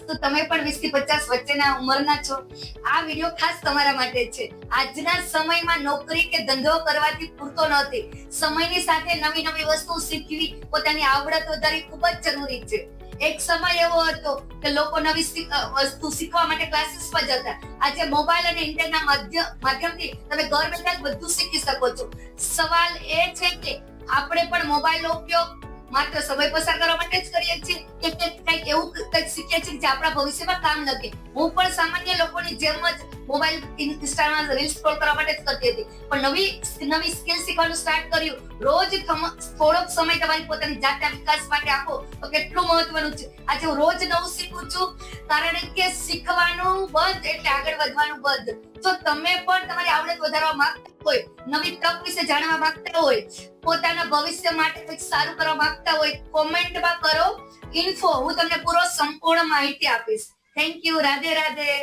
તો તમે પણ 20 થી 50 વચ્ચેના ઉંમરના છો, આ વિડીયો ખાસ તમારા માટે છે. આજના સમયમાં નોકરી કે ધંધો કરવાથી પૂરતો નથી. સમયની સાથે નવી નવી વસ્તુ શીખવી, પોતાની આવડત વધારવી ખૂબ જ જરૂરી છે. એક સમય એવો હતો કે લોકો નવી વસ્તુ શીખવા માટે ક્લાસીસ પર જતા. આજે મોબાઈલ અને ઇન્ટરનેટના માધ્યમથી તમે ઘર બેઠા જ બધું શીખી શકો છો. સવાલ એ છે કે આપણે પણ મોબાઈલનો ઉપયોગ માત્ર સમય પસાર કરવા માટે જ કરીએ છીએ કે કંઈક એવું કંઈક શીખીએ છીએ જે આપણા ભવિષ્યમાં કામ લાગે. હું પણ સામાન્ય લોકોની જેમ જ મોબાઈલ ઇન્સ્ટામાં રીલ સ્ક્રોલ કરવા માટે જ કરતી હતી, પણ નવી સ્કિલ શીખવાનું સ્ટાર્ટ કર્યું. રોજ થોડોક સમય તમારી પોતાની જાતના વિકાસ માટે આપો તો કેટલું મહત્વનું છે. આજે હું રોજ નવું શીખું છું, કારણ કે શીખવાનું બંધ એટલે આગળ વધવાનું બંધ. જો તમે પણ તમારી આવડત વધારવા માંગતા હોય, નવી તક વિશે જાણવા માંગતા હોય, પોતાના ભવિષ્ય માટે કંઈક સારું કરવા માંગતા હોય, કોમેન્ટમાં કરો info. હું તમને પૂરો સંપૂર્ણ માહિતી આપીશ. Thank you. રાધે રાધે.